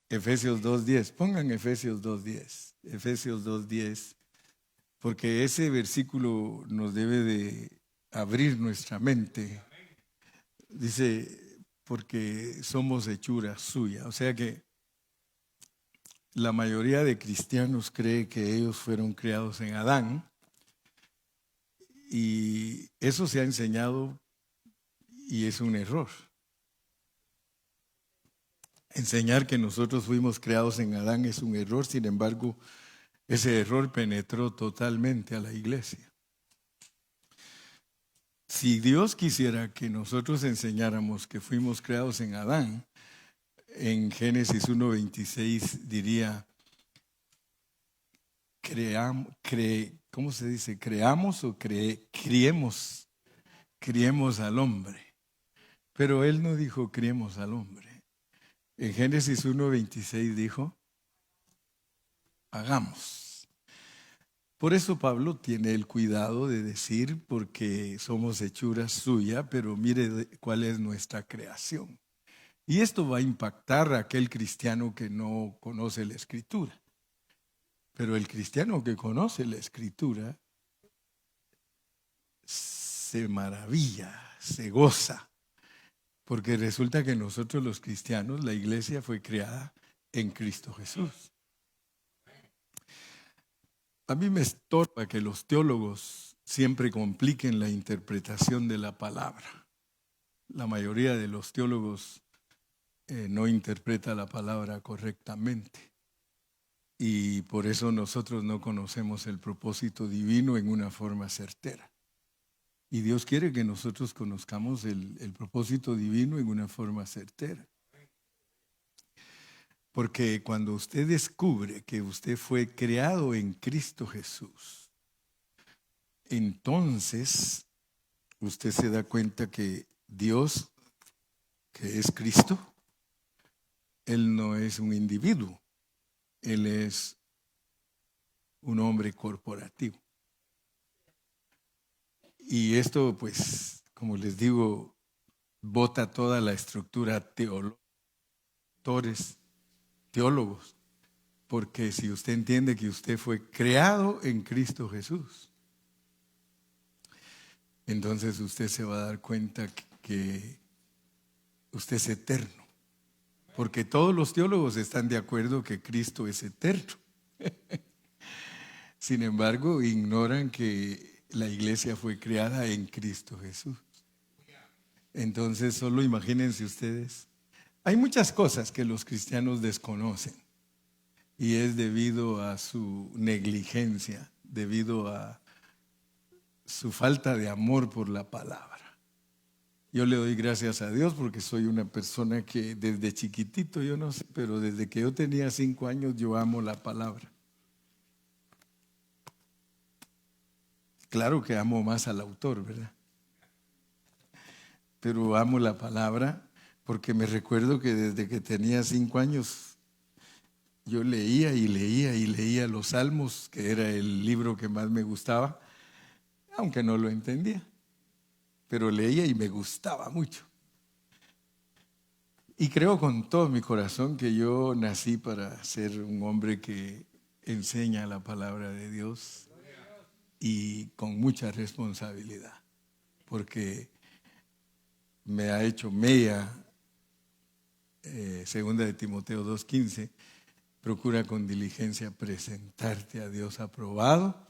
Efesios 2:10. Pongan Efesios 2:10. Efesios 2:10. Porque ese versículo nos debe de abrir nuestra mente. Dice, porque somos hechura suya. O sea que la mayoría de cristianos cree que ellos fueron creados en Adán. Y eso se ha enseñado y es un error. Enseñar que nosotros fuimos creados en Adán es un error, sin embargo, ese error penetró totalmente a la iglesia. Si Dios quisiera que nosotros enseñáramos que fuimos creados en Adán, en Génesis 1:26 diría, ¿cómo se dice? ¿Creamos o criemos? Criemos al hombre. Pero Él no dijo criemos al hombre. En Génesis 1:26 dijo, hagamos. Por eso Pablo tiene el cuidado de decir, porque somos hechura suya, pero mire cuál es nuestra creación. Y esto va a impactar a aquel cristiano que no conoce la Escritura. Pero el cristiano que conoce la Escritura se maravilla, se goza. Porque resulta que nosotros los cristianos, la iglesia fue creada en Cristo Jesús. A mí me estorba que los teólogos siempre compliquen la interpretación de la palabra. La mayoría de los teólogos no interpreta la palabra correctamente. Y por eso nosotros no conocemos el propósito divino en una forma certera. Y Dios quiere que nosotros conozcamos el propósito divino en una forma certera. Porque cuando usted descubre que usted fue creado en Cristo Jesús, entonces usted se da cuenta que Dios, que es Cristo, Él no es un individuo, Él es un hombre corporativo. Y esto, pues, como les digo, bota toda la estructura teólogos, porque si usted entiende que usted fue creado en Cristo Jesús, entonces usted se va a dar cuenta que usted es eterno, porque todos los teólogos están de acuerdo que Cristo es eterno. Sin embargo, ignoran que la iglesia fue creada en Cristo Jesús. Entonces, solo imagínense ustedes. Hay muchas cosas que los cristianos desconocen y es debido a su negligencia, debido a su falta de amor por la palabra. Yo le doy gracias a Dios porque soy una persona que desde chiquitito, yo no sé, pero desde que yo tenía 5 años yo amo la palabra. Claro que amo más al autor, ¿verdad? Pero amo la palabra porque me recuerdo que desde que tenía 5 años yo leía y leía y leía los Salmos, que era el libro que más me gustaba, aunque no lo entendía, pero leía y me gustaba mucho. Y creo con todo mi corazón que yo nací para ser un hombre que enseña la palabra de Dios y con mucha responsabilidad, porque me ha hecho mella, segunda de Timoteo 2:15, procura con diligencia presentarte a Dios aprobado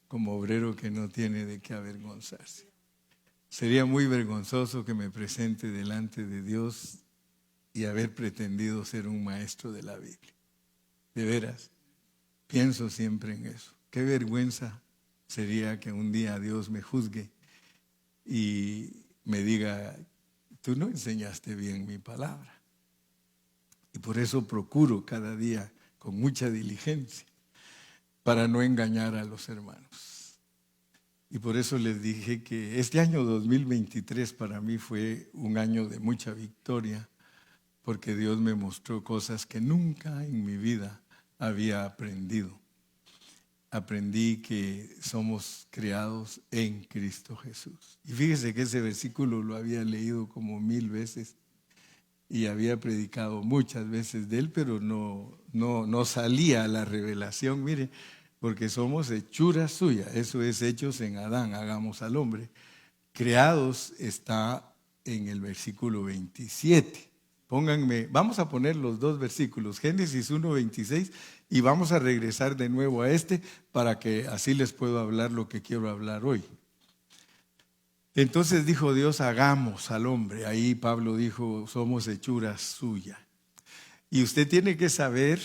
como obrero que no tiene de qué avergonzarse. Sería muy vergonzoso que me presente delante de Dios y haber pretendido ser un maestro de la Biblia. De veras, pienso siempre en eso. Qué vergüenza sería que un día Dios me juzgue y me diga, tú no enseñaste bien mi palabra. Y por eso procuro cada día con mucha diligencia para no engañar a los hermanos. Y por eso les dije que este año 2023 para mí fue un año de mucha victoria, porque Dios me mostró cosas que nunca en mi vida había aprendido. Aprendí que somos creados en Cristo Jesús. Y fíjese que ese versículo lo había leído como 1000 veces y había predicado muchas veces de él, pero no salía a la revelación, mire, porque somos hechura suya. Eso es hechos en Adán, hagamos al hombre. Creados está en el versículo 27. Pónganme, vamos a poner los dos versículos, Génesis 1:26, y vamos a regresar de nuevo a este para que así les puedo hablar lo que quiero hablar hoy. Entonces dijo Dios, hagamos al hombre. Ahí Pablo dijo, somos hechura suya. Y usted tiene que saber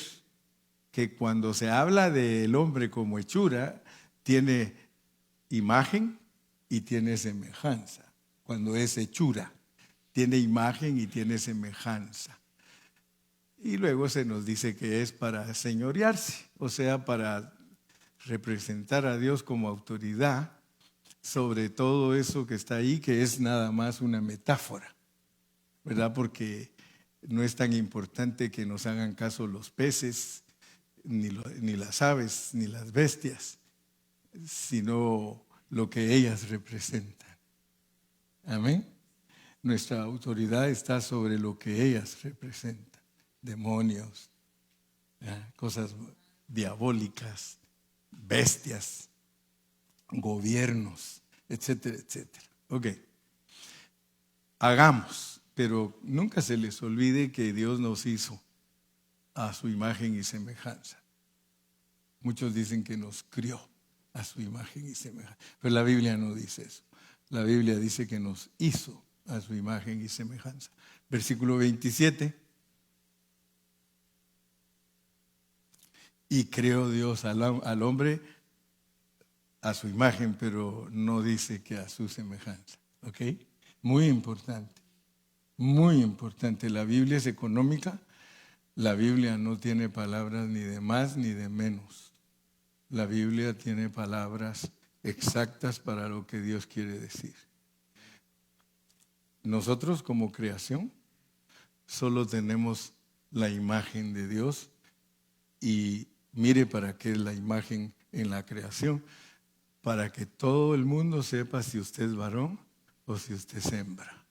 que cuando se habla del hombre como hechura, tiene imagen y tiene semejanza. Cuando es hechura, tiene imagen y tiene semejanza. Y luego se nos dice que es para señorearse, o sea, para representar a Dios como autoridad sobre todo eso que está ahí, que es nada más una metáfora, ¿verdad? Porque no es tan importante que nos hagan caso los peces, ni las aves, ni las bestias, sino lo que ellas representan. Amén. Nuestra autoridad está sobre lo que ellas representan. Demonios, cosas diabólicas, bestias, gobiernos, etcétera, etcétera. Ok. Hagamos, pero nunca se les olvide que Dios nos hizo a su imagen y semejanza. Muchos dicen que nos crió a su imagen y semejanza, pero la Biblia no dice eso. La Biblia dice que nos hizo a su imagen y semejanza. Versículo 27. Y creó Dios al hombre a su imagen, pero no dice que a su semejanza. ¿Ok? Muy importante. Muy importante. La Biblia es económica. La Biblia no tiene palabras ni de más ni de menos. La Biblia tiene palabras exactas para lo que Dios quiere decir. Nosotros como creación solo tenemos la imagen de Dios y mire para qué es la imagen en la creación, para que todo el mundo sepa si usted es varón o si usted es hembra.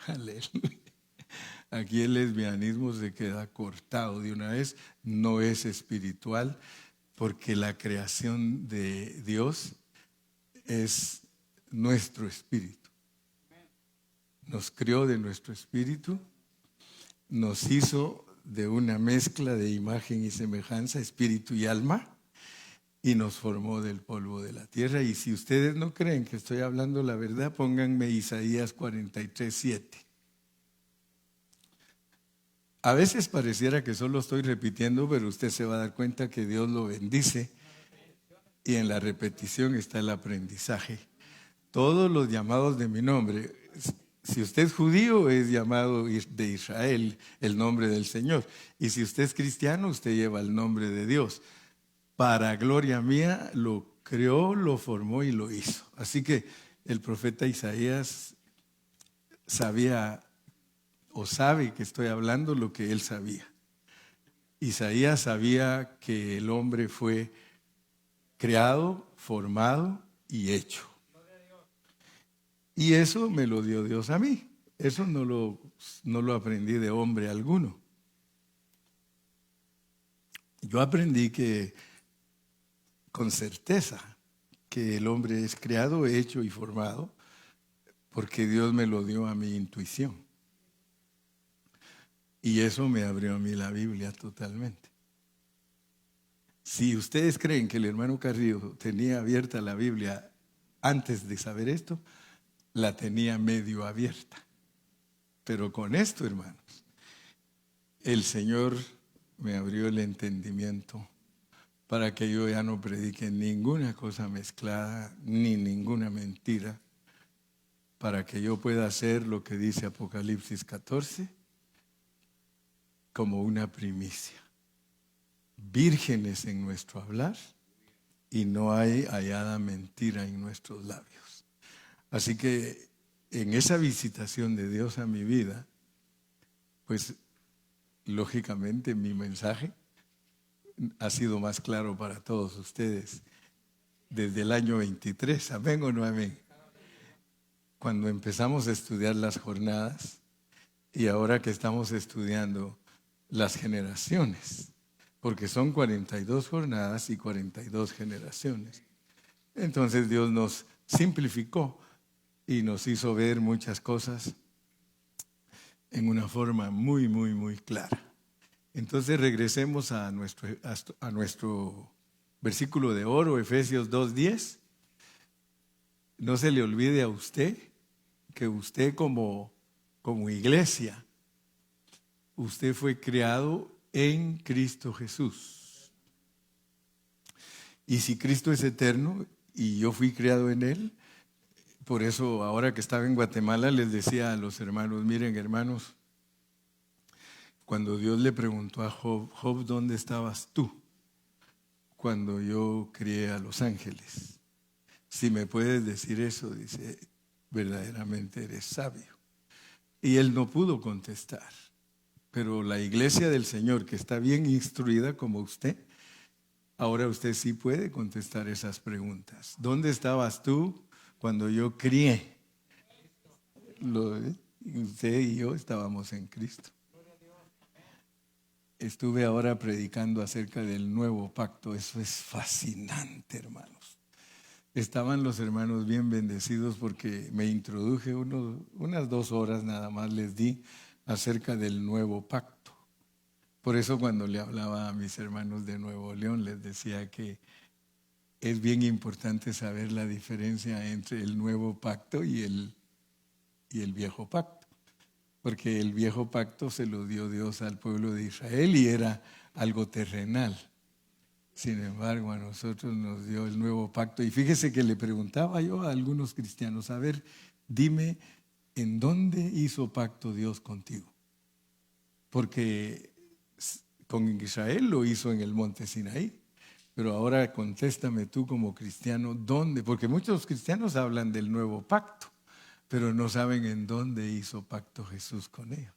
Aleluya. Aquí el lesbianismo se queda cortado de una vez, no es espiritual, porque la creación de Dios es nuestro espíritu. Nos creó de nuestro espíritu, nos hizo de una mezcla de imagen y semejanza, espíritu y alma, y nos formó del polvo de la tierra. Y si ustedes no creen que estoy hablando la verdad, pónganme Isaías 43:7. A veces pareciera que solo estoy repitiendo, pero usted se va a dar cuenta que Dios lo bendice y en la repetición está el aprendizaje. Todos los llamados de mi nombre, si usted es judío, es llamado de Israel, el nombre del Señor. Y si usted es cristiano, usted lleva el nombre de Dios. Para gloria mía, lo creó, lo formó y lo hizo. Así que el profeta Isaías sabía o sabe que estoy hablando lo que él sabía. Isaías sabía que el hombre fue creado, formado y hecho. Y eso me lo dio Dios a mí. Eso no lo aprendí de hombre alguno. Yo aprendí que con certeza que el hombre es creado, hecho y formado porque Dios me lo dio a mi intuición. Y eso me abrió a mí la Biblia totalmente. Si ustedes creen que el hermano Carrillo tenía abierta la Biblia antes de saber esto, la tenía medio abierta. Pero con esto, hermanos, el Señor me abrió el entendimiento para que yo ya no predique ninguna cosa mezclada ni ninguna mentira, para que yo pueda hacer lo que dice Apocalipsis 14 como una primicia. Vírgenes en nuestro hablar y no hay hallada mentira en nuestros labios. Así que en esa visitación de Dios a mi vida, pues lógicamente mi mensaje ha sido más claro para todos ustedes desde el año 23, ¿amén o no amén? Cuando empezamos a estudiar las jornadas Y ahora que estamos estudiando las generaciones, porque son 42 jornadas y 42 generaciones. Entonces Dios nos simplificó y nos hizo ver muchas cosas en una forma muy, muy, muy clara. Entonces regresemos a nuestro versículo de oro, Efesios 2:10. No se le olvide a usted que usted como iglesia, usted fue creado en Cristo Jesús. Y si Cristo es eterno y yo fui creado en Él, por eso ahora que estaba en Guatemala les decía a los hermanos, miren hermanos, cuando Dios le preguntó a Job, ¿dónde estabas tú cuando yo crié a los ángeles? Si me puedes decir eso, dice, verdaderamente eres sabio. Y él no pudo contestar. Pero la iglesia del Señor, que está bien instruida como usted, ahora usted sí puede contestar esas preguntas. ¿Dónde estabas tú cuando yo crié? Usted y yo estábamos en Cristo. Estuve ahora predicando acerca del nuevo pacto. Eso es fascinante, hermanos. Estaban los hermanos bien bendecidos porque me introduje unas 2 horas nada más les di acerca del nuevo pacto. Por eso cuando le hablaba a mis hermanos de Nuevo León les decía que es bien importante saber la diferencia entre el nuevo pacto y el viejo pacto. Porque el viejo pacto se lo dio Dios al pueblo de Israel y era algo terrenal. Sin embargo, a nosotros nos dio el nuevo pacto. Y fíjese que le preguntaba yo a algunos cristianos, a ver, dime, ¿en dónde hizo pacto Dios contigo? Porque con Israel lo hizo en el monte Sinaí. Pero ahora contéstame tú como cristiano, ¿dónde? Porque muchos cristianos hablan del nuevo pacto, pero no saben en dónde hizo pacto Jesús con ellos.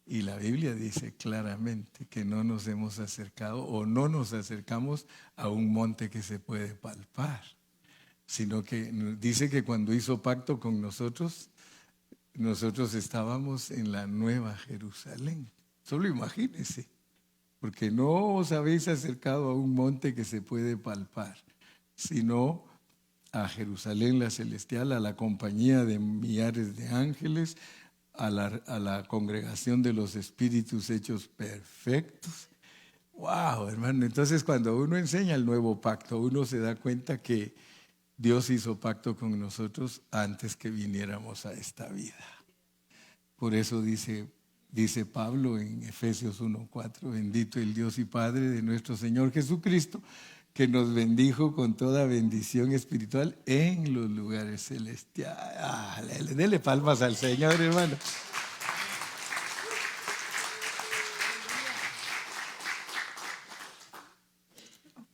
Y la Biblia dice claramente que no nos hemos acercado o no nos acercamos a un monte que se puede palpar, sino que dice que cuando hizo pacto con nosotros, nosotros estábamos en la nueva Jerusalén. Solo imagínense, porque no os habéis acercado a un monte que se puede palpar, sino a Jerusalén la celestial, a la compañía de millares de ángeles, a la congregación de los espíritus hechos perfectos. ¡Wow, hermano! Entonces cuando uno enseña el nuevo pacto, uno se da cuenta que Dios hizo pacto con nosotros antes que viniéramos a esta vida. Por eso dice Pablo en Efesios 1:4, bendito el Dios y Padre de nuestro Señor Jesucristo, que nos bendijo con toda bendición espiritual en los lugares celestiales. Dele palmas al Señor, hermano.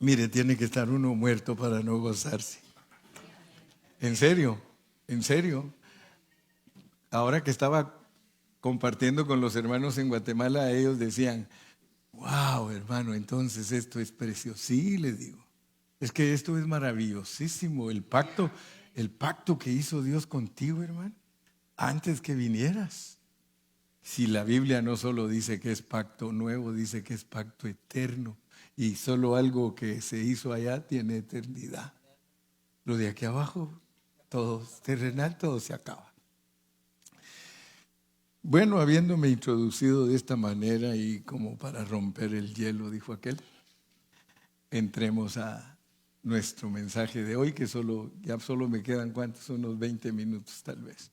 Mire, tiene que estar uno muerto para no gozarse. En serio. Ahora que estaba compartiendo con los hermanos en Guatemala, ellos decían, wow, hermano, entonces esto es precioso. Sí, les digo, es que esto es maravillosísimo, el pacto que hizo Dios contigo, hermano, antes que vinieras. Si la Biblia no solo dice que es pacto nuevo, dice que es pacto eterno, y solo algo que se hizo allá tiene eternidad. Lo de aquí abajo, todo terrenal, todo se acaba. Bueno, habiéndome introducido de esta manera y como para romper el hielo, dijo aquel, entremos a nuestro mensaje de hoy, que ya solo me quedan, ¿cuántos? Unos 20 minutos tal vez.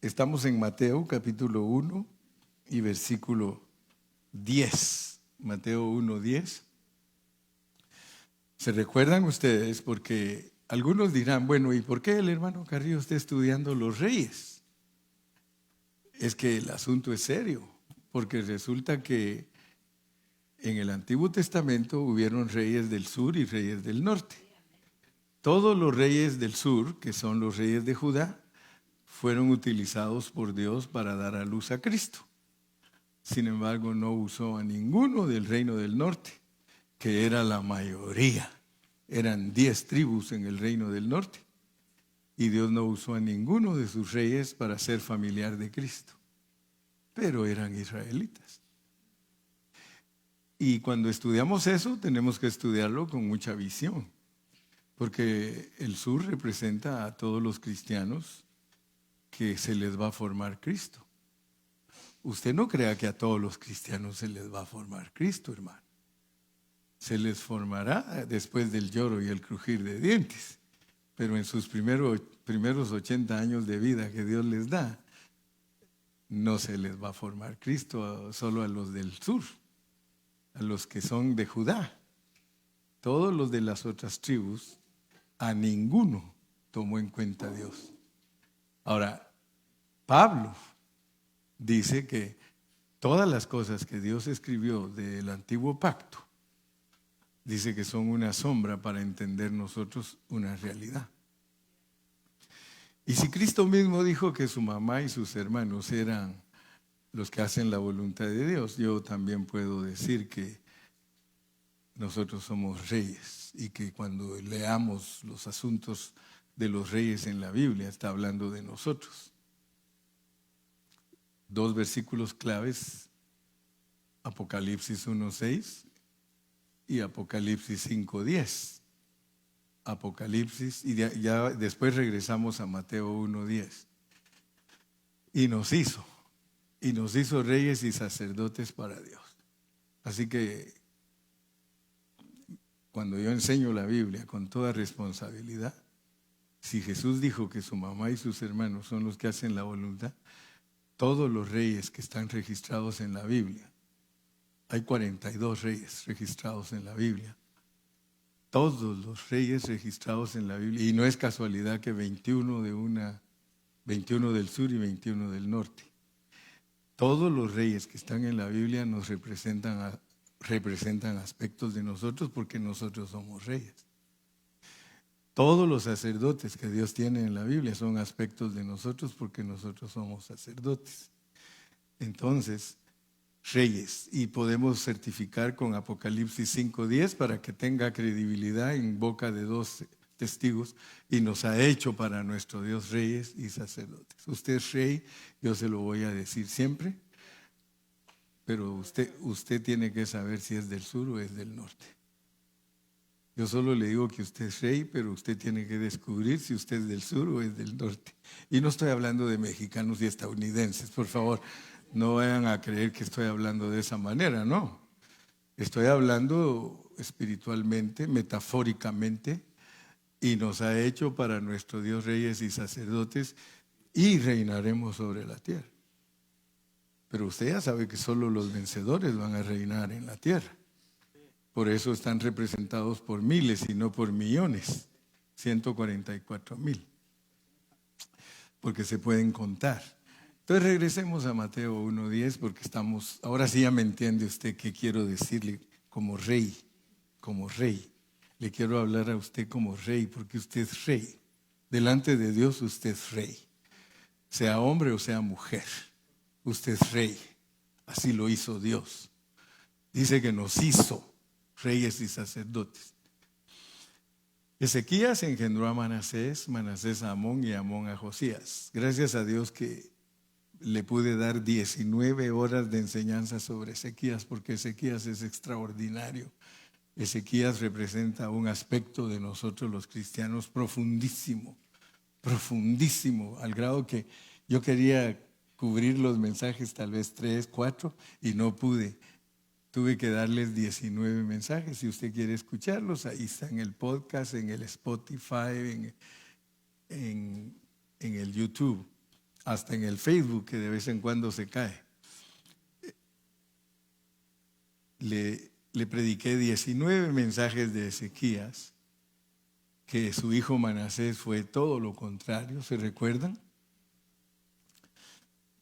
Estamos en Mateo capítulo 1 y versículo 10. Mateo 1:10. ¿Se recuerdan ustedes? Porque algunos dirán, bueno, ¿y por qué el hermano Carrillo está estudiando los reyes? Es que el asunto es serio, porque resulta que en el Antiguo Testamento hubieron reyes del sur y reyes del norte. Todos los reyes del sur, que son los reyes de Judá, fueron utilizados por Dios para dar a luz a Cristo. Sin embargo, no usó a ninguno del reino del norte, que era la mayoría. Eran 10 tribus en el reino del norte. y Dios no usó a ninguno de sus reyes para ser familiar de Cristo, pero eran israelitas. Y cuando estudiamos eso, tenemos que estudiarlo con mucha visión, porque el sur representa a todos los cristianos que se les va a formar Cristo. Usted no crea que a todos los cristianos se les va a formar Cristo, hermano. Se les formará después del lloro y el crujir de dientes, pero en sus primeros 80 años de vida que Dios les da, no se les va a formar Cristo solo a los del sur, a los que son de Judá. Todos los de las otras tribus, a ninguno tomó en cuenta Dios. Ahora, Pablo dice que todas las cosas que Dios escribió del antiguo pacto, dice que son una sombra para entender nosotros una realidad. Y si Cristo mismo dijo que su mamá y sus hermanos eran los que hacen la voluntad de Dios, yo también puedo decir que nosotros somos reyes y que cuando leamos los asuntos de los reyes en la Biblia está hablando de nosotros. 2 versículos claves, Apocalipsis 1:6 y Apocalipsis 5:10. Apocalipsis, y ya después regresamos a Mateo 1:10. Y nos hizo reyes y sacerdotes para Dios. Así que cuando yo enseño la Biblia con toda responsabilidad, si Jesús dijo que su mamá y sus hermanos son los que hacen la voluntad, todos los reyes que están registrados en la Biblia, hay 42 reyes registrados en la Biblia, todos los reyes registrados en la Biblia, y no es casualidad que 21 del sur y 21 del norte. Todos los reyes que están en la Biblia nos representan aspectos de nosotros porque nosotros somos reyes. Todos los sacerdotes que Dios tiene en la Biblia son aspectos de nosotros porque nosotros somos sacerdotes. Entonces, reyes, y podemos certificar con Apocalipsis 5:10 para que tenga credibilidad en boca de 2 testigos, y nos ha hecho para nuestro Dios reyes y sacerdotes. Usted es rey, yo se lo voy a decir siempre, pero usted tiene que saber si es del sur o es del norte. Yo solo le digo que usted es rey, pero usted tiene que descubrir si usted es del sur o es del norte. Y no estoy hablando de mexicanos y estadounidenses, por favor, no vayan a creer que estoy hablando de esa manera, no. Estoy hablando espiritualmente, metafóricamente, y nos ha hecho para nuestro Dios reyes y sacerdotes, y reinaremos sobre la tierra. Pero usted ya sabe que solo los vencedores van a reinar en la tierra. Por eso están representados por miles y no por millones, 144,000, porque se pueden contar. Entonces regresemos a Mateo 1:10, porque ahora sí ya me entiende usted qué quiero decirle como rey, como rey. Le quiero hablar a usted como rey, porque usted es rey. Delante de Dios usted es rey, sea hombre o sea mujer, usted es rey. Así lo hizo Dios. Dice que nos hizo reyes y sacerdotes. Ezequías engendró a Manasés, Manasés a Amón y Amón a Josías. Gracias a Dios que le pude dar 19 horas de enseñanza sobre Ezequías, porque Ezequías es extraordinario. Ezequías representa un aspecto de nosotros los cristianos profundísimo, profundísimo, al grado que yo quería cubrir los mensajes tal vez 3, 4 y no pude. Tuve que darles 19 mensajes. Si usted quiere escucharlos, ahí está en el podcast, en el Spotify, en el YouTube, hasta en el Facebook, que de vez en cuando se cae. Le prediqué 19 mensajes de Ezequías, que su hijo Manasés fue todo lo contrario, ¿se recuerdan?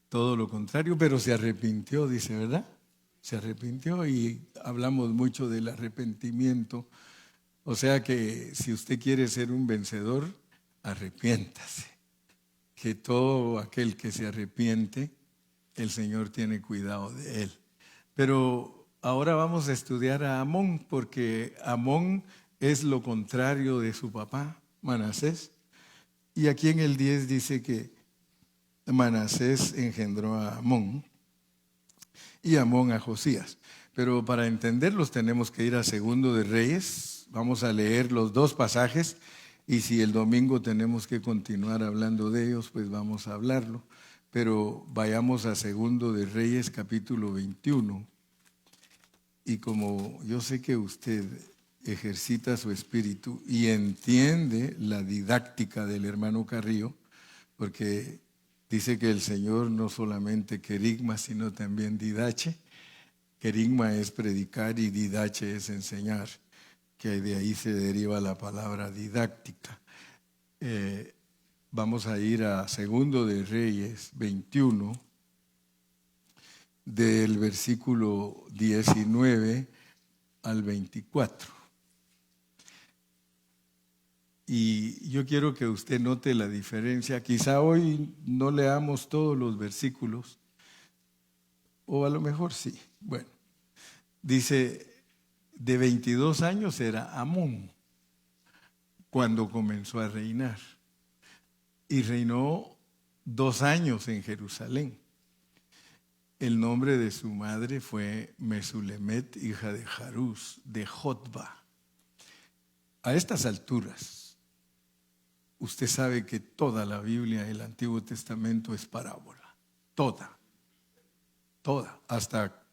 Todo lo contrario, pero se arrepintió, dice, ¿verdad? Se arrepintió, y hablamos mucho del arrepentimiento. O sea que si usted quiere ser un vencedor, arrepiéntase. Que todo aquel que se arrepiente, el Señor tiene cuidado de él. Pero ahora vamos a estudiar a Amón, porque Amón es lo contrario de su papá, Manasés. Y aquí en el 10 dice que Manasés engendró a Amón y Amón a Josías. Pero para entenderlos tenemos que ir a Segundo de Reyes. Vamos a leer los dos pasajes y si el domingo tenemos que continuar hablando de ellos, pues vamos a hablarlo. Pero vayamos a Segundo de Reyes, capítulo 21. Y como yo sé que usted ejercita su espíritu y entiende la didáctica del hermano Carrillo, porque dice que el Señor no solamente querigma, sino también didache. Querigma es predicar y didache es enseñar, que de ahí se deriva la palabra didáctica. Vamos a ir a Segundo de Reyes 21, del versículo 19 al 24. Y yo quiero que usted note la diferencia. Quizá hoy no leamos todos los versículos, o a lo mejor sí. Bueno, dice, de 22 años era Amón cuando comenzó a reinar. Y reinó 2 años en Jerusalén. El nombre de su madre fue Mesulemet, hija de Jarús, de Jotba. A estas alturas, usted sabe que toda la Biblia, el Antiguo Testamento es parábola. Toda. Hasta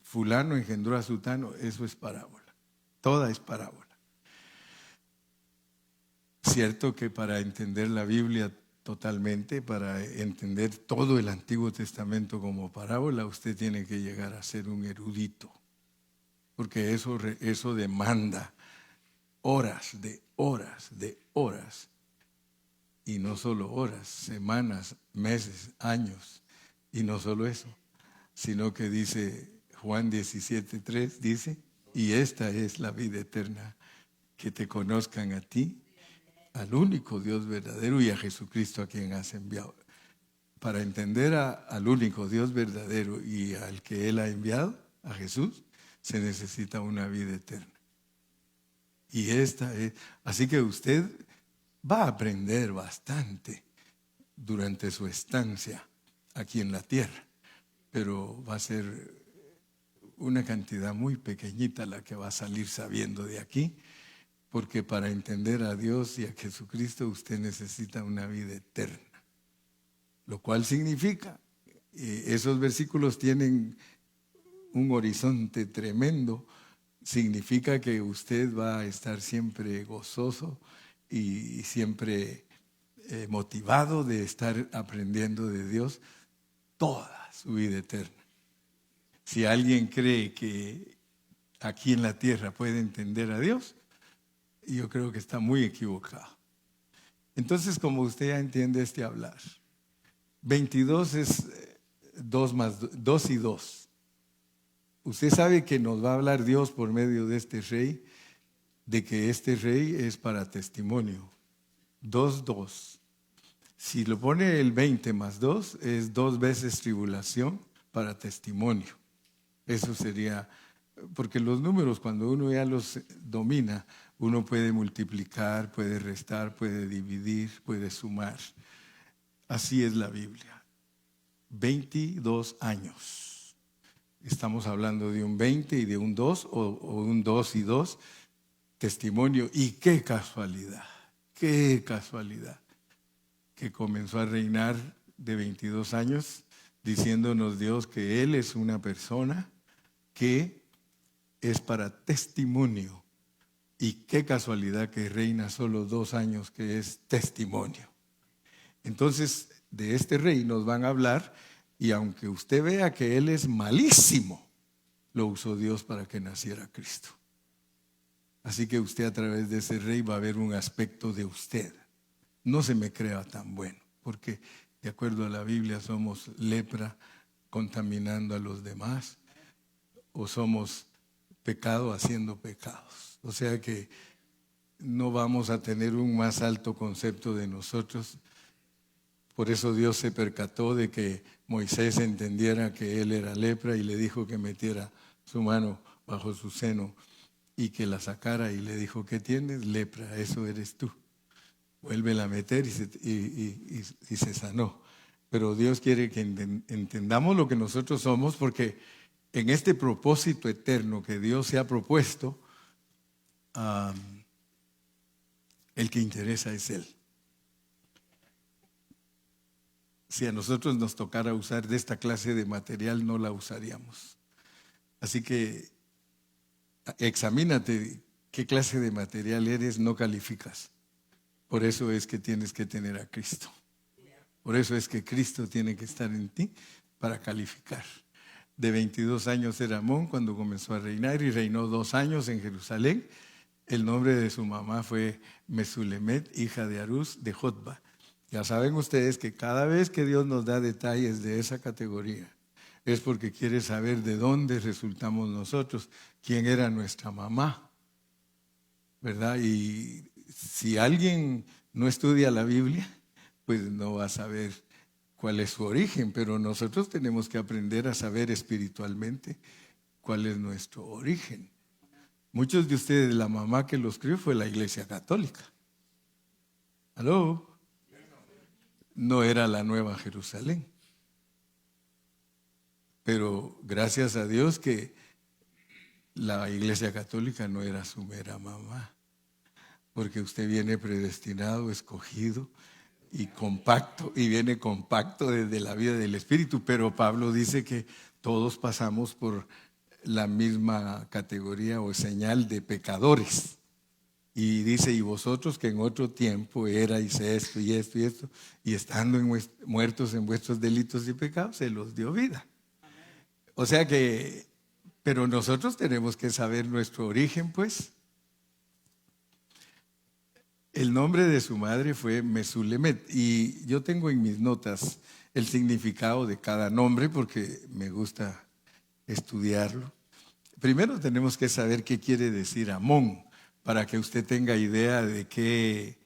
fulano engendró a sutano, eso es parábola. Toda es parábola. Cierto que para entender la Biblia totalmente, para entender todo el Antiguo Testamento como parábola, usted tiene que llegar a ser un erudito, porque eso demanda horas, y no solo horas, semanas, meses, años, y no solo eso, sino que dice Juan 17:3, dice, y esta es la vida eterna, que te conozcan a ti, al único Dios verdadero y a Jesucristo a quien has enviado. Para entender al único Dios verdadero y al que Él ha enviado, a Jesús, se necesita una vida eterna. Y esta es, así que usted va a aprender bastante durante su estancia aquí en la tierra, pero va a ser una cantidad muy pequeñita la que va a salir sabiendo de aquí, porque para entender a Dios y a Jesucristo usted necesita una vida eterna, lo cual significa, esos versículos tienen un horizonte tremendo, significa que usted va a estar siempre gozoso y siempre motivado de estar aprendiendo de Dios toda su vida eterna. Si alguien cree que aquí en la tierra puede entender a Dios, yo creo que está muy equivocado. Entonces, como usted ya entiende este hablar, 22 es 2 y 2. Usted sabe que nos va a hablar Dios por medio de este rey, de que este rey es para testimonio. 2. Si lo pone el 20 más 2, es 2 veces tribulación para testimonio. Eso sería, porque los números cuando uno ya los domina, uno puede multiplicar, puede restar, puede dividir, puede sumar. Así es la Biblia. 22 años. Estamos hablando de un 20 y de un 2 o un 2 y 2. Testimonio. Y qué casualidad que comenzó a reinar de 22 años diciéndonos Dios que Él es una persona que es para testimonio. Y qué casualidad que reina solo 2 años, que es testimonio. Entonces, de este rey nos van a hablar, y aunque usted vea que él es malísimo, lo usó Dios para que naciera Cristo. Así que usted a través de ese rey va a ver un aspecto de usted. No se me crea tan bueno, porque de acuerdo a la Biblia somos lepra contaminando a los demás, o somos pecado haciendo pecados. O sea que no vamos a tener un más alto concepto de nosotros. Por eso Dios se percató de que Moisés entendiera que él era lepra y le dijo que metiera su mano bajo su seno y que la sacara, y le dijo, ¿qué tienes? Lepra, eso eres tú. vuelve a meter y se sanó. Pero Dios quiere que entendamos lo que nosotros somos, porque en este propósito eterno que Dios se ha propuesto, el que interesa es Él. Si a nosotros nos tocara usar de esta clase de material, no la usaríamos. Así que examínate qué clase de material eres, no calificas. Por eso es que tienes que tener a Cristo. Por eso es que Cristo tiene que estar en ti para calificar. De 22 años era Amón cuando comenzó a reinar y reinó 2 años en Jerusalén. El nombre de su mamá fue Mesulemet, hija de Arús de Jotba. Ya saben ustedes que cada vez que Dios nos da detalles de esa categoría, es porque quiere saber de dónde resultamos nosotros, quién era nuestra mamá, ¿verdad? Y si alguien no estudia la Biblia, pues no va a saber cuál es su origen, pero nosotros tenemos que aprender a saber espiritualmente cuál es nuestro origen. Muchos de ustedes, la mamá que los crió fue la Iglesia Católica. ¿Aló? No era la Nueva Jerusalén. Pero gracias a Dios que la Iglesia Católica no era su mera mamá, porque usted viene predestinado, escogido y compacto, y viene compacto desde la vida del Espíritu. Pero Pablo dice que todos pasamos por la misma categoría o señal de pecadores. Y dice, y vosotros que en otro tiempo erais esto y esto y esto, y estando muertos en vuestros delitos y pecados, se los dio vida. O sea que, pero nosotros tenemos que saber nuestro origen, pues. El nombre de su madre fue Mesulemet, y yo tengo en mis notas el significado de cada nombre porque me gusta estudiarlo. Primero tenemos que saber qué quiere decir Amón, para que usted tenga idea de qué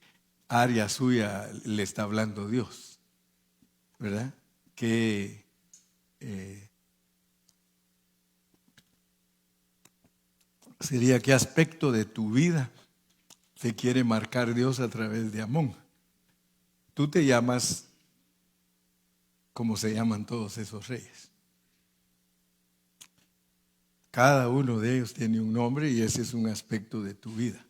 área suya le está hablando Dios, ¿verdad? Sería qué aspecto de tu vida te quiere marcar Dios a través de Amón. Tú te llamas como se llaman todos esos reyes. Cada uno de ellos tiene un nombre y ese es un aspecto de tu vida.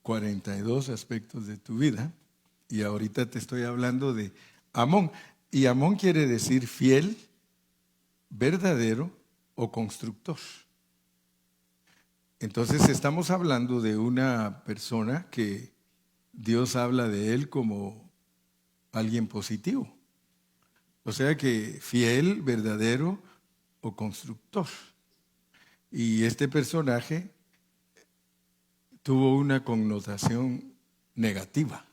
42 aspectos de tu vida. Y ahorita te estoy hablando de Amón. Y Amón quiere decir fiel, verdadero o constructor. Entonces estamos hablando de una persona que Dios habla de él como alguien positivo. O sea que fiel, verdadero o constructor. Y este personaje tuvo una connotación negativa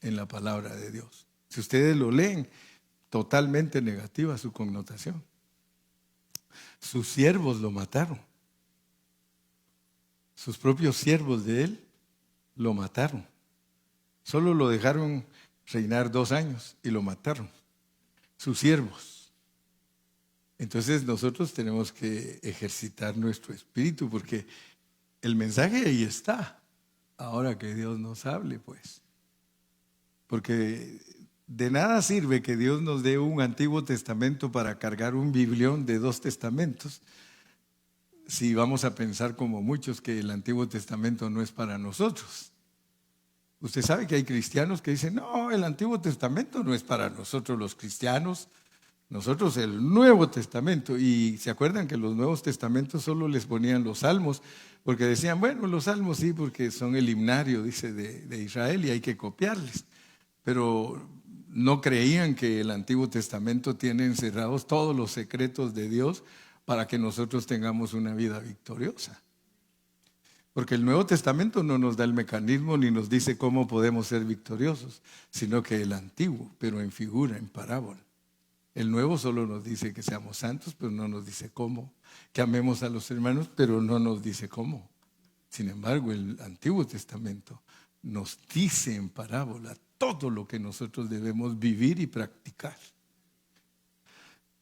en la palabra de Dios. Si ustedes lo leen, totalmente negativa su connotación. Sus siervos lo mataron. Sus propios siervos de él lo mataron. Solo lo dejaron reinar 2 años y lo mataron. Sus siervos. Entonces nosotros tenemos que ejercitar nuestro espíritu porque el mensaje ahí está. Ahora que Dios nos hable, pues. Porque de nada sirve que Dios nos dé un Antiguo Testamento para cargar un biblión de 2 testamentos. Si vamos a pensar como muchos que el Antiguo Testamento no es para nosotros. Usted sabe que hay cristianos que dicen, no, el Antiguo Testamento no es para nosotros los cristianos, nosotros el Nuevo Testamento. Y se acuerdan que los Nuevos Testamentos solo les ponían los salmos, porque decían, bueno, los salmos sí, porque son el himnario, dice, de Israel y hay que copiarles. Pero no creían que el Antiguo Testamento tiene encerrados todos los secretos de Dios para que nosotros tengamos una vida victoriosa. Porque el Nuevo Testamento no nos da el mecanismo ni nos dice cómo podemos ser victoriosos, sino que el Antiguo, pero en figura, en parábola. El Nuevo solo nos dice que seamos santos, pero no nos dice cómo. Que amemos a los hermanos, pero no nos dice cómo. Sin embargo, el Antiguo Testamento nos dice en parábola todo lo que nosotros debemos vivir y practicar.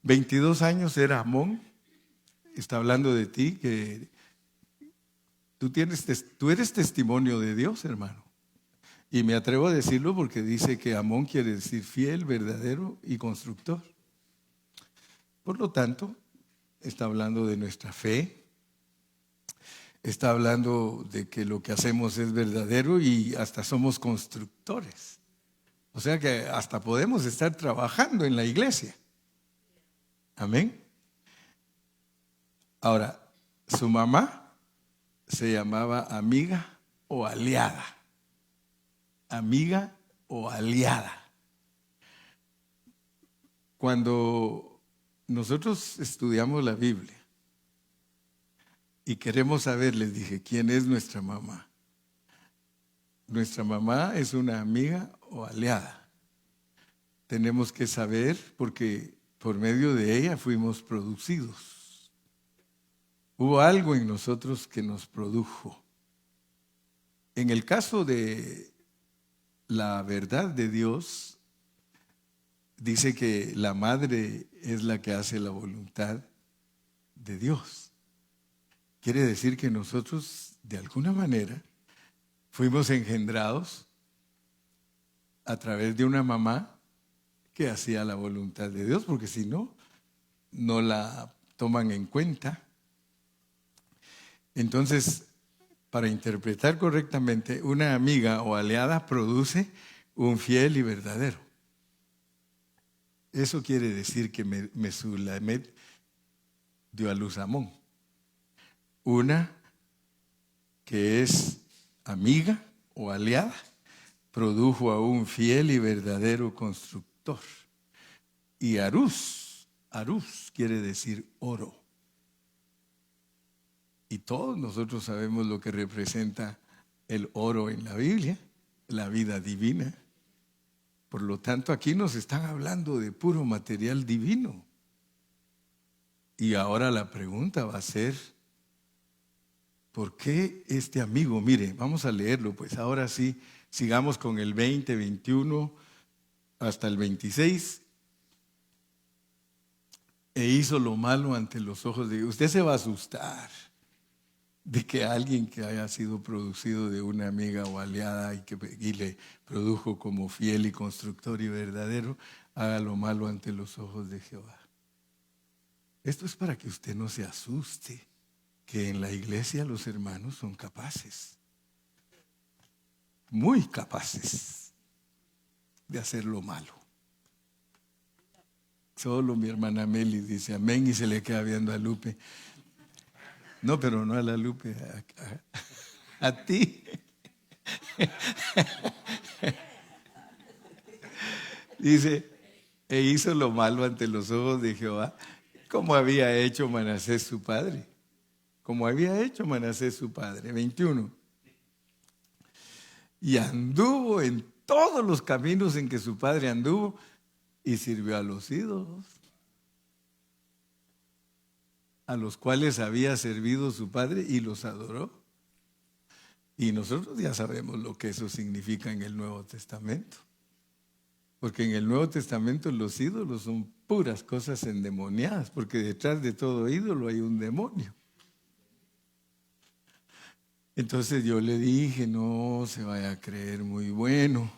22 años era Amón. Está hablando de ti, que tú eres testimonio de Dios, hermano. Y me atrevo a decirlo porque dice que Amón quiere decir fiel, verdadero y constructor. Por lo tanto, está hablando de nuestra fe, está hablando de que lo que hacemos es verdadero y hasta somos constructores. O sea que hasta podemos estar trabajando en la iglesia. Amén. Ahora, su mamá se llamaba amiga o aliada. Amiga o aliada. Cuando nosotros estudiamos la Biblia y queremos saber, les dije, ¿quién es nuestra mamá? Nuestra mamá es una amiga o aliada. Tenemos que saber porque por medio de ella fuimos producidos. Hubo algo en nosotros que nos produjo. En el caso de la verdad de Dios, dice que la madre es la que hace la voluntad de Dios. Quiere decir que nosotros, de alguna manera, fuimos engendrados a través de una mamá que hacía la voluntad de Dios, porque si no, no la toman en cuenta. Entonces, para interpretar correctamente, una amiga o aliada produce un fiel y verdadero. Eso quiere decir que Mesulamet dio a luz a Amón. Una que es amiga o aliada, produjo a un fiel y verdadero constructor. Y Arús quiere decir oro. Y todos nosotros sabemos lo que representa el oro en la Biblia, la vida divina. Por lo tanto, aquí nos están hablando de puro material divino. Y ahora la pregunta va a ser, ¿por qué este amigo? Mire, vamos a leerlo, pues ahora sí, sigamos con el 20, 21 hasta el 26. E hizo lo malo ante los ojos de Dios. Usted se va a asustar de que alguien que haya sido producido de una amiga o aliada y le produjo como fiel y constructor y verdadero, haga lo malo ante los ojos de Jehová. Esto es para que usted no se asuste, que en la iglesia los hermanos son capaces, muy capaces de hacer lo malo. Solo mi hermana Meli dice amén y se le queda viendo a Lupe. No, pero no a la Lupe, a ti. Dice, e hizo lo malo ante los ojos de Jehová, como había hecho Manasés su padre. Como había hecho Manasés su padre. 21. Y anduvo en todos los caminos en que su padre anduvo y sirvió a los ídolos, a los cuales había servido su padre y los adoró. Y nosotros ya sabemos lo que eso significa en el Nuevo Testamento. Porque en el Nuevo Testamento los ídolos son puras cosas endemoniadas, porque detrás de todo ídolo hay un demonio. Entonces yo le dije, no se vaya a creer muy bueno,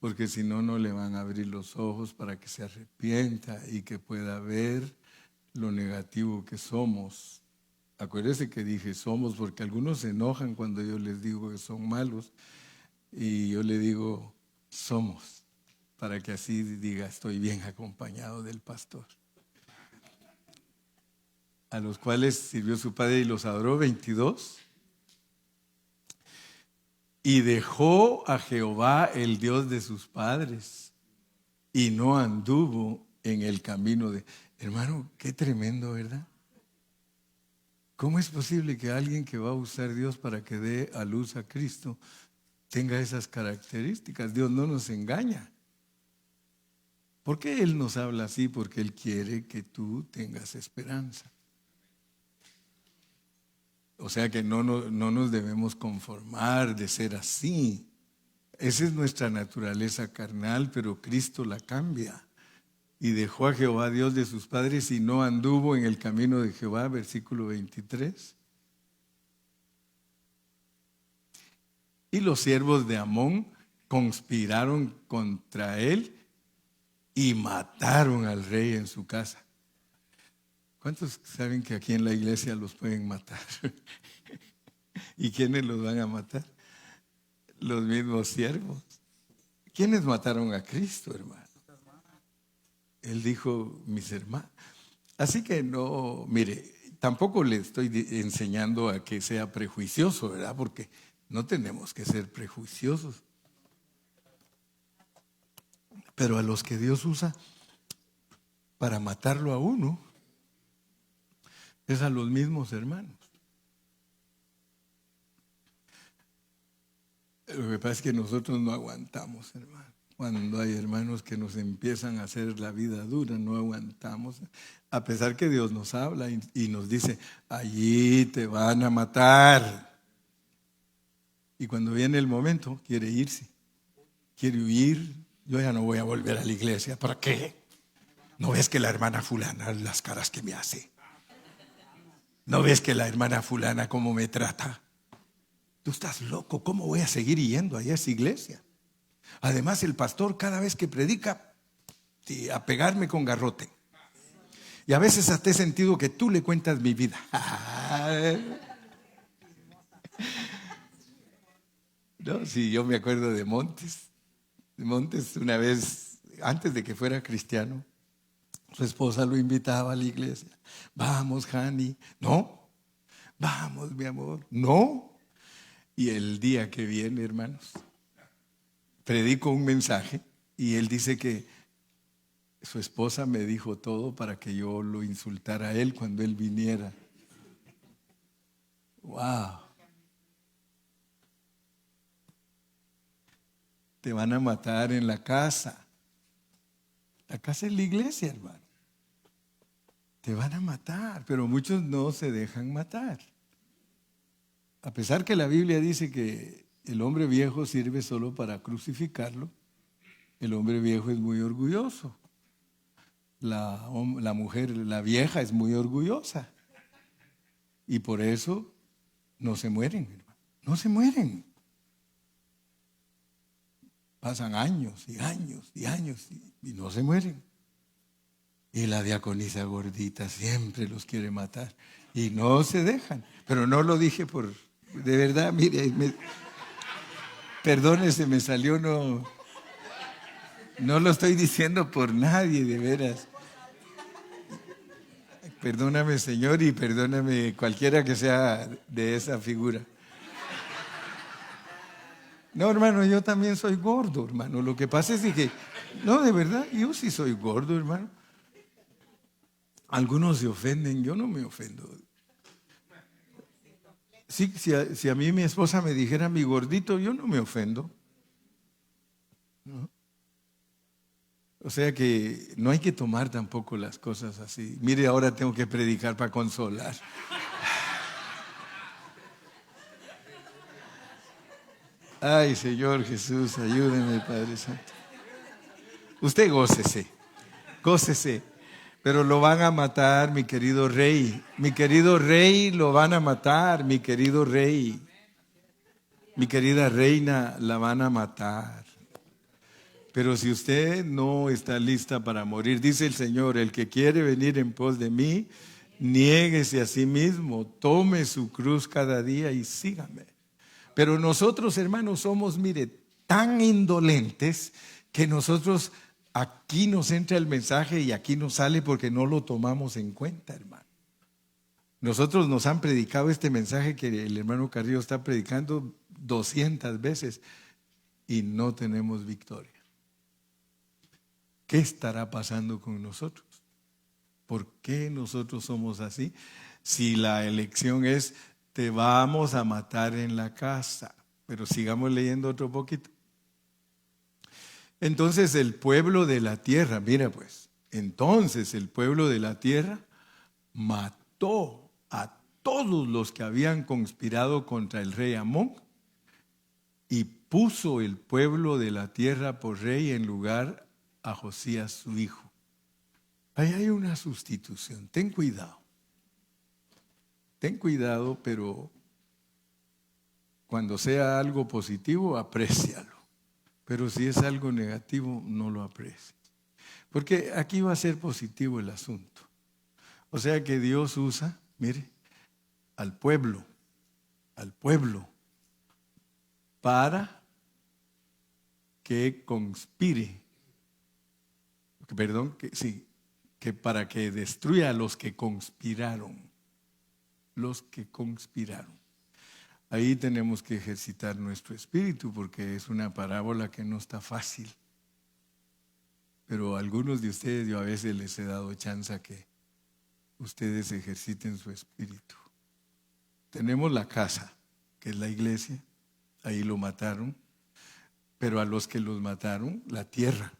porque si no, no le van a abrir los ojos para que se arrepienta y que pueda ver lo negativo que somos. Acuérdese que dije somos, porque algunos se enojan cuando yo les digo que son malos, y yo le digo somos, para que así diga estoy bien acompañado del pastor. A los cuales sirvió su padre y los adoró. 22. Y dejó a Jehová el Dios de sus padres y no anduvo en el camino de... Hermano, qué tremendo, ¿verdad? ¿Cómo es posible que alguien que va a usar Dios para que dé a luz a Cristo tenga esas características? Dios no nos engaña. ¿Por qué Él nos habla así? Porque Él quiere que tú tengas esperanza. O sea que no nos debemos conformar de ser así. Esa es nuestra naturaleza carnal, pero Cristo la cambia. Y dejó a Jehová Dios de sus padres y no anduvo en el camino de Jehová, versículo 23. Y los siervos de Amón conspiraron contra él y mataron al rey en su casa. ¿Cuántos saben que aquí en la iglesia los pueden matar? ¿Y quiénes los van a matar? Los mismos siervos. ¿Quiénes mataron a Cristo, hermano? Él dijo, mis hermanos. Así que no, mire, tampoco le estoy enseñando a que sea prejuicioso, ¿verdad? Porque no tenemos que ser prejuiciosos. Pero a los que Dios usa para matarlo a uno, es a los mismos hermanos. Lo que pasa es que nosotros no aguantamos, hermano. Cuando hay hermanos que nos empiezan a hacer la vida dura, no aguantamos. A pesar que Dios nos habla y nos dice, allí te van a matar. Y cuando viene el momento, quiere irse, quiere huir. Yo ya no voy a volver a la iglesia. ¿Para qué? ¿No ves que la hermana fulana, las caras que me hace? ¿No ves que la hermana fulana cómo me trata? Tú estás loco, ¿cómo voy a seguir yendo allá a esa iglesia? Además, el pastor cada vez que predica, a pegarme con garrote. Y a veces hasta he sentido que tú le cuentas mi vida. No, sí, yo me acuerdo de Montes. Montes una vez, antes de que fuera cristiano, su esposa lo invitaba a la iglesia. Vamos, Hani. No. Vamos, mi amor. No. Y el día que viene, hermanos, predico un mensaje y él dice que su esposa me dijo todo para que yo lo insultara a él cuando él viniera. ¡Wow! Te van a matar en la casa. La casa es la iglesia, hermano. Te van a matar, pero muchos no se dejan matar. A pesar que la Biblia dice que el hombre viejo sirve solo para crucificarlo, el hombre viejo es muy orgulloso. La mujer, la vieja, es muy orgullosa. Y por eso no se mueren, hermano. No se mueren. Pasan años y años y años y no se mueren. Y la diaconisa gordita siempre los quiere matar y no se dejan. Pero no lo dije de verdad, mire, perdónese, me salió, no lo estoy diciendo por nadie, de veras. Perdóname, Señor, y perdóname cualquiera que sea de esa figura. No, hermano, yo también soy gordo, hermano. Lo que pasa es que, no, de verdad, yo sí soy gordo, hermano. Algunos se ofenden, yo no me ofendo. Sí, si a mí mi esposa me dijera mi gordito, yo no me ofendo. ¿No? O sea que no hay que tomar tampoco las cosas así. Mire, ahora tengo que predicar para consolar. Ay, Señor Jesús, ayúdeme, Padre Santo. Usted gócese, gócese. Pero lo van a matar, mi querido rey. Mi querido rey, lo van a matar, mi querido rey. Mi querida reina, la van a matar. Pero si usted no está lista para morir, dice el Señor, el que quiere venir en pos de mí, niéguese a sí mismo, tome su cruz cada día y sígame. Pero nosotros, hermanos, somos, mire, tan indolentes que nosotros aquí nos entra el mensaje y aquí nos sale porque no lo tomamos en cuenta, hermano. Nosotros nos han predicado este mensaje que el hermano Carrillo está predicando 200 veces y no tenemos victoria. ¿Qué estará pasando con nosotros? ¿Por qué nosotros somos así? Si la elección es, te vamos a matar en la casa. Pero sigamos leyendo otro poquito. Entonces el pueblo de la tierra, mira pues, entonces el pueblo de la tierra mató a todos los que habían conspirado contra el rey Amón y puso el pueblo de la tierra por rey en lugar a Josías su hijo. Ahí hay una sustitución, ten cuidado. Ten cuidado, pero cuando sea algo positivo, aprécialo. pero si es algo negativo, no lo aprecies. Porque aquí va a ser positivo el asunto. O sea que Dios usa, mire, al pueblo, para que conspire, que para que destruya a los que conspiraron. Ahí tenemos que ejercitar nuestro espíritu porque es una parábola que no está fácil. Pero a algunos de ustedes yo a veces les he dado chance a que ustedes ejerciten su espíritu. Tenemos la casa, que es la iglesia, ahí lo mataron, pero a los que los mataron, la tierra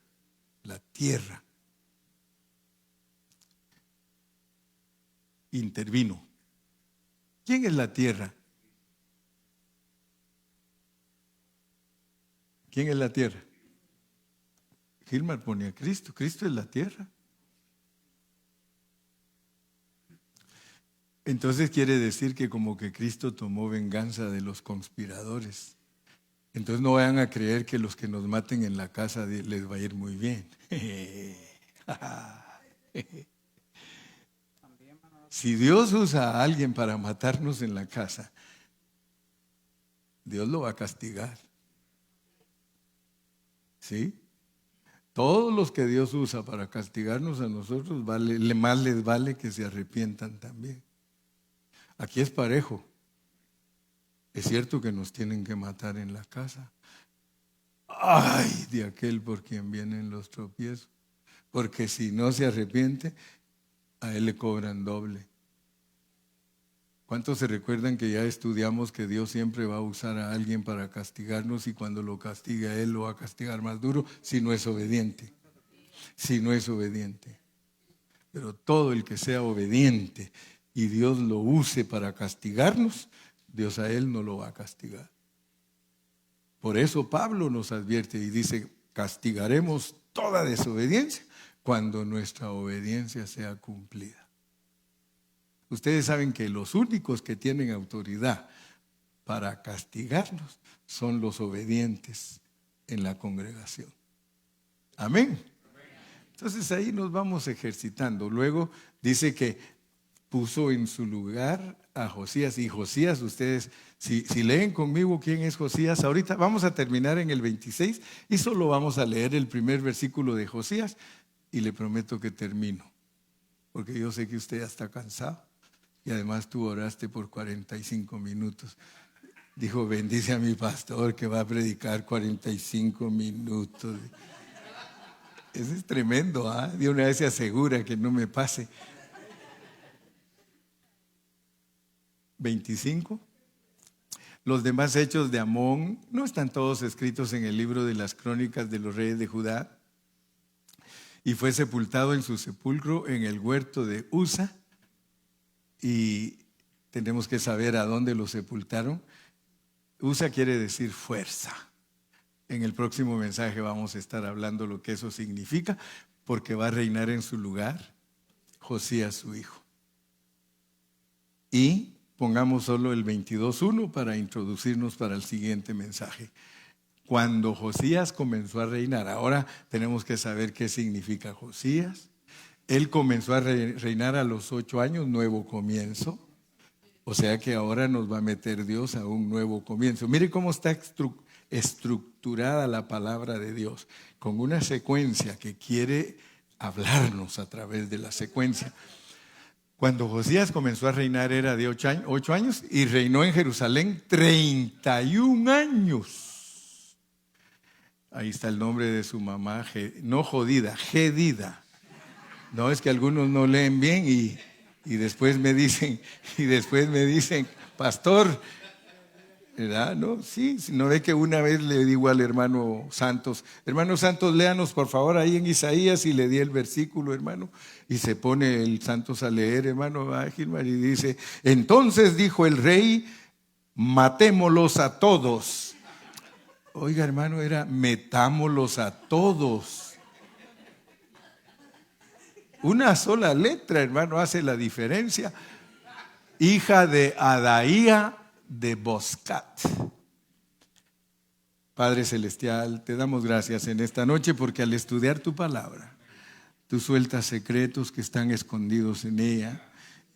intervino. ¿Quién es la tierra? ¿Quién es la tierra? Gilmar pone a Cristo. Cristo es la tierra. Entonces quiere decir que como que Cristo tomó venganza de los conspiradores. Entonces no vayan a creer que los que nos maten en la casa les va a ir muy bien. Si Dios usa a alguien para matarnos en la casa, Dios lo va a castigar. ¿Sí? Todos los que Dios usa para castigarnos a nosotros, más les vale que se arrepientan también. Aquí es parejo. Es cierto que nos tienen que matar en la casa. Ay, de aquel por quien vienen los tropiezos. Porque si no se arrepiente, a él le cobran doble. ¿Cuántos se recuerdan que ya estudiamos que Dios siempre va a usar a alguien para castigarnos y cuando lo castiga a él lo va a castigar más duro si no es obediente? Si no es obediente. Pero todo el que sea obediente y Dios lo use para castigarnos, Dios a él no lo va a castigar. Por eso Pablo nos advierte y dice, castigaremos toda desobediencia cuando nuestra obediencia sea cumplida. Ustedes saben que los únicos que tienen autoridad para castigarnos son los obedientes en la congregación. Amén. Entonces ahí nos vamos ejercitando. Luego dice que puso en su lugar a Josías. Y Josías, ustedes, si leen conmigo quién es Josías, ahorita vamos a terminar en el 26 y solo vamos a leer el primer versículo de Josías y le prometo que termino. Porque yo sé que usted ya está cansado. Y además tú oraste por 45 minutos. Dijo, bendice a mi pastor que va a predicar 45 minutos. Eso es tremendo, ¿ah? De una vez se asegura que no me pase. 25. Los demás hechos de Amón no están todos escritos en el libro de las crónicas de los reyes de Judá. Y fue sepultado en su sepulcro en el huerto de Uza. Y tenemos que saber a dónde lo sepultaron. Uza quiere decir fuerza. En el próximo mensaje vamos a estar hablando lo que eso significa, porque va a reinar en su lugar Josías su hijo. Y pongamos solo el 22:1 para introducirnos para el siguiente mensaje. Cuando Josías comenzó a reinar, ahora tenemos que saber qué significa Josías. Él comenzó a reinar a los 8 años, nuevo comienzo. O sea que ahora nos va a meter Dios a un nuevo comienzo. Mire cómo está estructurada la palabra de Dios, con una secuencia que quiere hablarnos a través de la secuencia. Cuando Josías comenzó a reinar era de 8 años y reinó en Jerusalén 31 años. Ahí está el nombre de su mamá, no Jodida, Gedida. No, es que algunos no leen bien y después me dicen, pastor, ¿verdad? No, sí, no ve que una vez le digo al hermano Santos, léanos por favor ahí en Isaías, y le di el versículo, hermano, y se pone el Santos a leer, hermano, y dice, entonces dijo el rey, matémoslos a todos. Oiga, hermano, era metámoslos a todos. Una sola letra, hermano, hace la diferencia. Hija de Adaía de Boscat. Padre Celestial, te damos gracias en esta noche porque al estudiar tu palabra, tú sueltas secretos que están escondidos en ella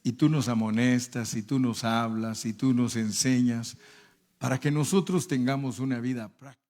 y tú nos amonestas y tú nos hablas y tú nos enseñas para que nosotros tengamos una vida práctica.